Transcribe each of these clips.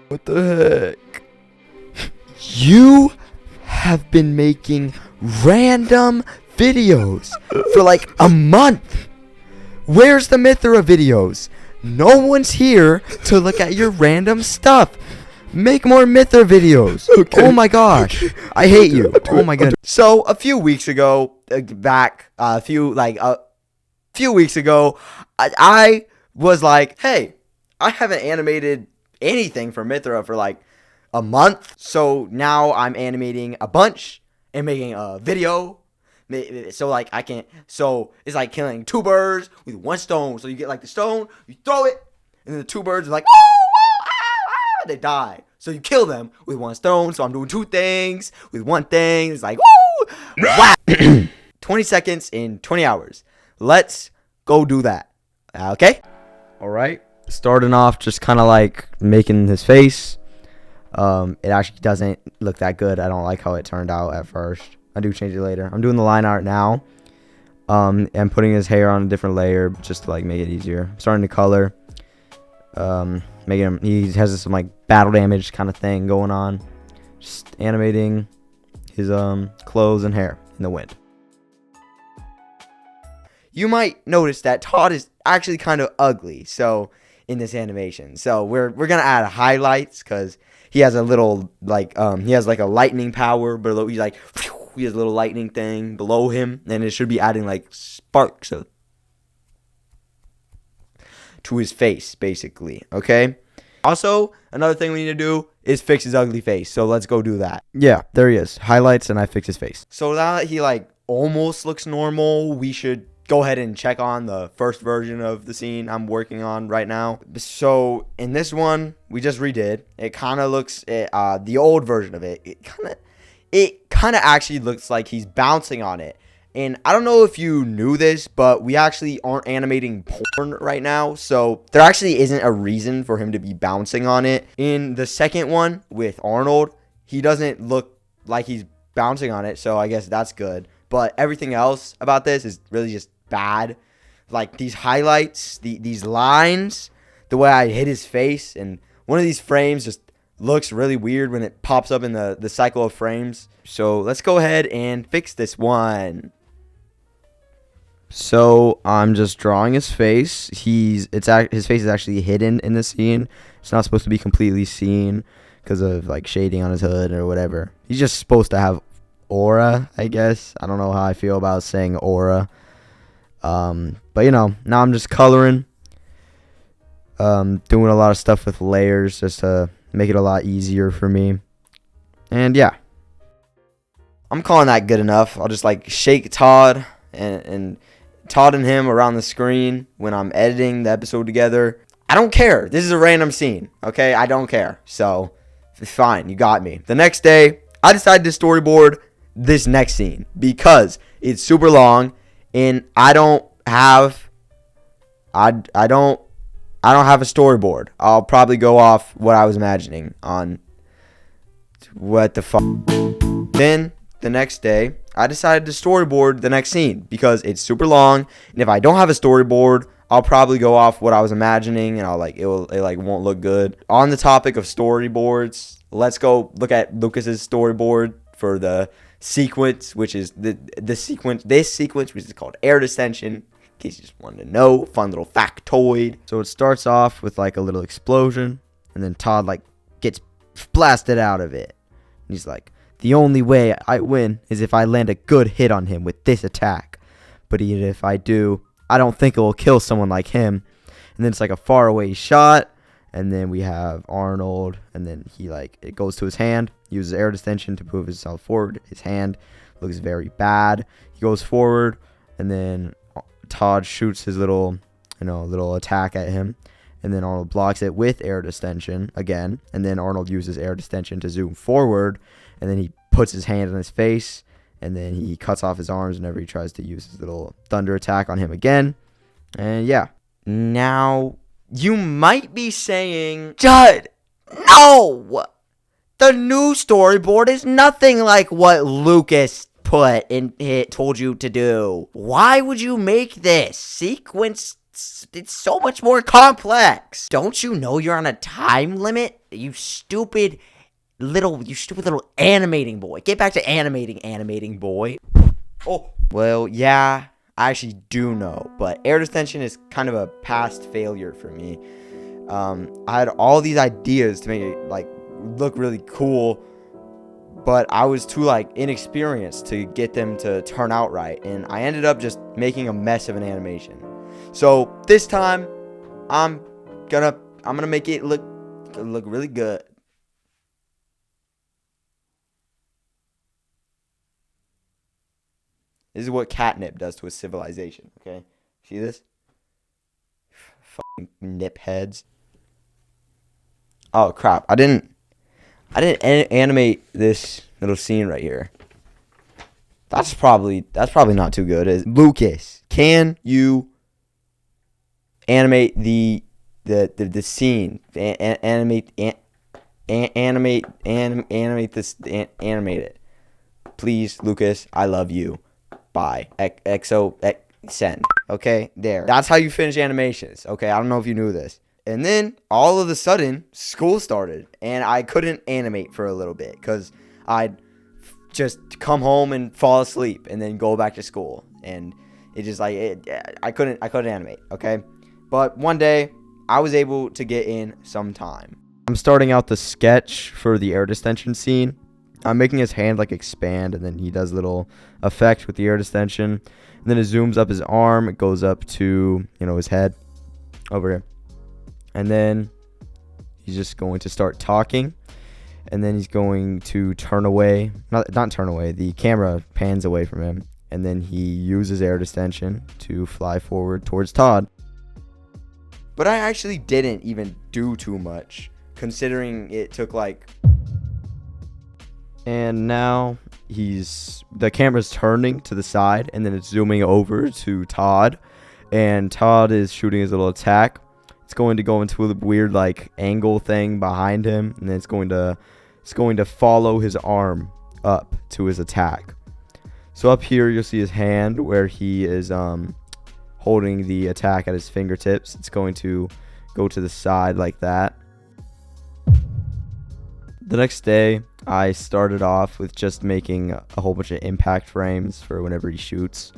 What the heck? You have been making random videos for like a month. Where's the Mythera videos? No one's here to look at your random stuff. Make more Mythera videos. Okay. Oh my gosh. Okay. I hate you. Oh my goodness. So a few weeks ago, a few weeks ago, I was like, hey, I haven't animated anything for Mythera for like a month. So now I'm animating a bunch and making a video. So like so it's like killing two birds with one stone. So you get like the stone, you throw it, and then the two birds are like, they die. So you kill them with one stone. So I'm doing two things with one thing. It's like, woo! Wow. 20 seconds in 20 hours. Let's go do that. Okay? All right. Starting off just kind of like making his face. It actually doesn't look that good. I don't like how it turned out at first. I do change it later. I'm doing the line art now. And putting his hair on a different layer just to like make it easier. I'm starting to color. Making him, he has some like battle damage kind of thing going on. Just animating his clothes and hair in the wind. You might notice that Todd is actually kind of ugly. So in this animation, so we're gonna add highlights because he has a little like he has like a lightning power below. He's like he has a little lightning thing below him, and it should be adding like sparks to his face, basically. Okay. Also, another thing we need to do is fix his ugly face. So let's go do that. Yeah, there he is. Highlights, and I fix his face. So now that he like almost looks normal, we should go ahead and check on the first version of the scene I'm working on right now. So in this one, we just redid. It kind of looks the old version of it. It kind of actually looks like he's bouncing on it. And I don't know if you knew this, but we actually aren't animating porn right now. So there actually isn't a reason for him to be bouncing on it. In the second one with Arnold, he doesn't look like he's bouncing on it. So I guess that's good. But everything else about this is really just bad. Like these highlights, these lines, the way I hit his face. And one of these frames just looks really weird when it pops up in the cycle of frames. So let's go ahead and fix this one. So I'm just drawing his face. His face is actually hidden in the scene. It's not supposed to be completely seen because of like shading on his hood or whatever. He's just supposed to have aura, I guess. I don't know how I feel about saying aura. But you know, now I'm just coloring. Doing a lot of stuff with layers just to make it a lot easier for me. And yeah. I'm calling that good enough. I'll just like shake Todd and Todd and him around the screen when I'm editing the episode together. I don't care. This is a random scene, okay? I don't care. So, fine. You got me. The next day, I decided to storyboard this next scene because it's super long and I don't have a storyboard. I'll probably go off what I was imagining on what the fuck. Then the next day, I decided to storyboard the next scene because it's super long, and if I don't have a storyboard, I'll probably go off what I was imagining, and it won't look good. On the topic of storyboards, let's go look at Lucas's storyboard for the sequence, which is this sequence, which is called air descension. In case you just wanted to know, fun little factoid. So it starts off with like a little explosion, and then Todd like gets blasted out of it. And he's like, the only way I win is if I land a good hit on him with this attack. But even if I do, I don't think it will kill someone like him. And then it's like a far away shot. And then we have Arnold. And then it goes to his hand. He uses air distension to move himself forward. His hand looks very bad. He goes forward. And then Todd shoots his little attack at him. And then Arnold blocks it with air distension again. And then Arnold uses air distension to zoom forward. And then he puts his hand on his face, and then he cuts off his arms whenever he tries to use his little thunder attack on him again. And yeah. Now, you might be saying, Judd, no! The new storyboard is nothing like what Lucas put in it, told you to do. Why would you make this sequence? It's so much more complex. Don't you know you're on a time limit? You stupid little animating boy. Get back to animating boy. Oh, well, yeah, I actually do know, but air distension is kind of a past failure for me. I had all these ideas to make it like look really cool, but I was too like inexperienced to get them to turn out right, and I ended up just making a mess of an animation. So this time I'm gonna make it look really good. This is what catnip does to a civilization, okay? See this? Fucking nip heads. Oh crap, I didn't animate this little scene right here. That's probably not too good. Lucas, can you animate the scene? Animate it. Please, Lucas, I love you. Bye. Send. Okay, there. That's how you finish animations. Okay, I don't know if you knew this. And then, all of a sudden, school started. And I couldn't animate for a little bit. Because I'd just come home and fall asleep. And then go back to school. And it just like, I couldn't animate. Okay? But one day, I was able to get in some time. I'm starting out the sketch for the air distension scene. I'm making his hand like expand, and then he does a little effect with the air distension. And then it zooms up his arm. It goes up to, his head over here. And then he's just going to start talking. And then he's going to turn away. Not turn away. The camera pans away from him. And then he uses air distension to fly forward towards Todd. But I actually didn't even do too much, considering it took like... And now the camera's turning to the side, and then it's zooming over to Todd, and Todd is shooting his little attack. It's going to go into a weird like angle thing behind him, and then it's going to follow his arm up to his attack. So up here you'll see his hand where he is holding the attack at his fingertips. It's going to go to the side like that. The next day, I started off with just making a whole bunch of impact frames for whenever he shoots.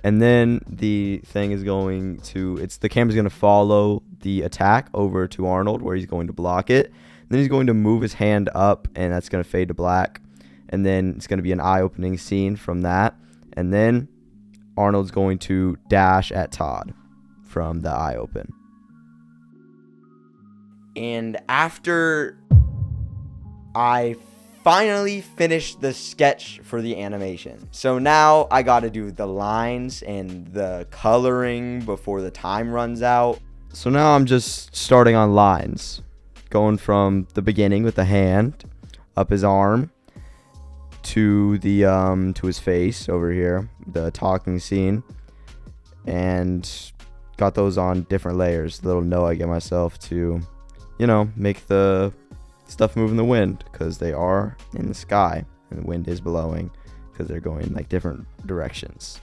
And then the thing is the camera's going to follow the attack over to Arnold where he's going to block it. Then he's going to move his hand up, and that's going to fade to black. And then it's going to be an eye-opening scene from that. And then Arnold's going to dash at Todd from the eye open. And after I finally finished the sketch for the animation. So now I gotta do the lines and the coloring before the time runs out. So now I'm just starting on lines. Going from the beginning with the hand, up his arm, to the to his face over here, the talking scene. And got those on different layers. Little note I get myself to, make the stuff move in the wind, because they are in the sky and the wind is blowing because they're going like different directions.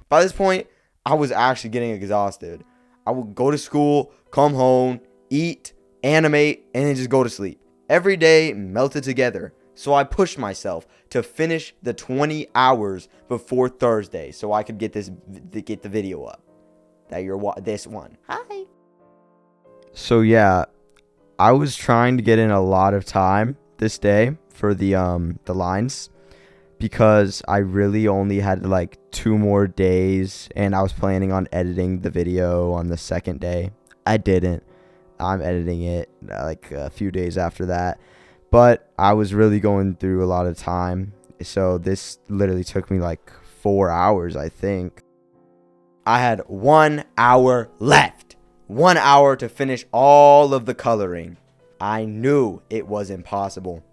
By this point, I was actually getting exhausted. I would go to school, come home, eat, animate, and then just go to sleep. Every day melted together, so I pushed myself to finish the 20 hours before Thursday so I could get the video up. This one. Hi. So yeah, I was trying to get in a lot of time this day for the lines, because I really only had like 2 more days, and I was planning on editing the video on the second day. I didn't. I'm editing it like a few days after that, but I was really going through a lot of time, so this literally took me like 4 hours, I think. I had 1 hour left. 1 hour to finish all of the coloring. I knew it was impossible.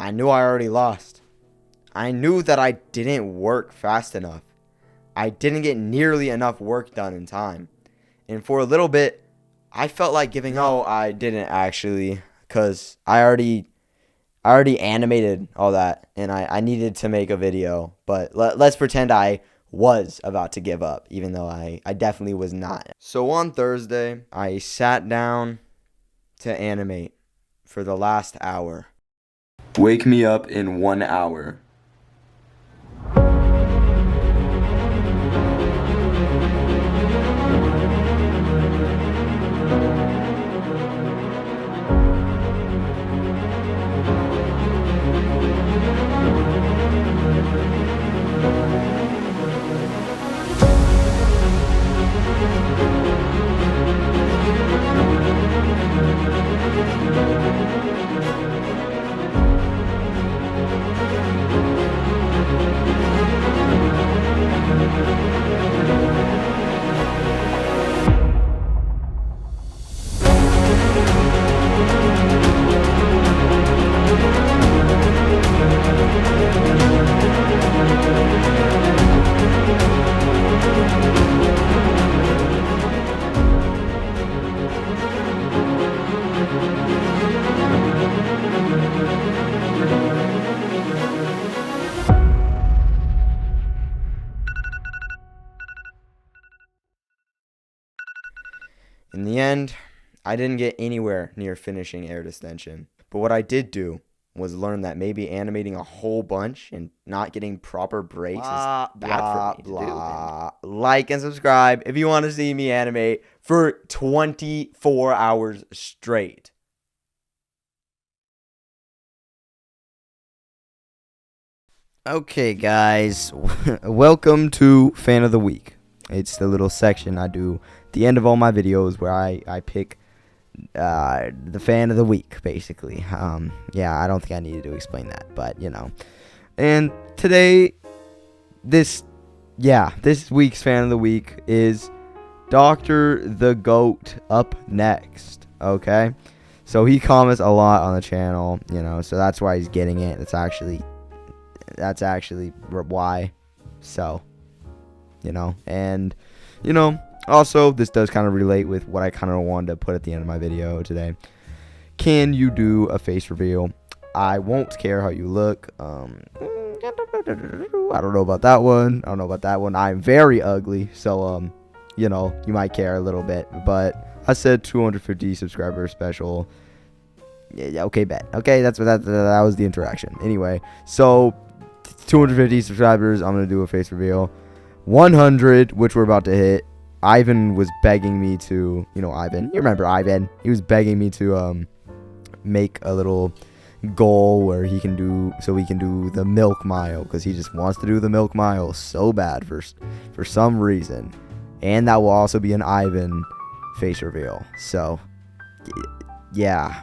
I knew I already lost. I knew that I didn't work fast enough. I didn't get nearly enough work done in time. And for a little bit, I felt like giving up. No, I didn't actually, because I already animated all that, and I needed to make a video. But let's pretend I was about to give up, even though I definitely was not. So on Thursday, I sat down to animate for the last hour. Wake me up in 1 hour. In the end, I didn't get anywhere near finishing air distension. But what I did do was learn that maybe animating a whole bunch and not getting proper breaks is bad for me to do. Like and subscribe if you want to see me animate for 24 hours straight. Okay, guys, welcome to Fan of the Week. It's the little section I do at the end of all my videos where I pick the fan of the week, basically. Yeah, I don't think I needed to explain that, but, you know. And today, this week's fan of the week is Dr. the Goat up next, okay? So he comments a lot on the channel, you know, so that's why he's getting it. That's actually why. So, you know, and, you know, also, this does kind of relate with what I kind of wanted to put at the end of my video today. Can you do a face reveal? I won't care how you look. I don't know about that one. I'm very ugly, so, you know, you might care a little bit. But I said 250 subscriber special. Yeah, okay, bet. Okay, that was the interaction. Anyway, so 250 subscribers, I'm going to do a face reveal. 100, which we're about to hit. Ivan was begging me to, you know, Ivan, you remember Ivan, he was begging me to make a little goal where he can do, so we can do the milk mile, because he just wants to do the milk mile so bad for some reason. And that will also be an Ivan face reveal. So yeah.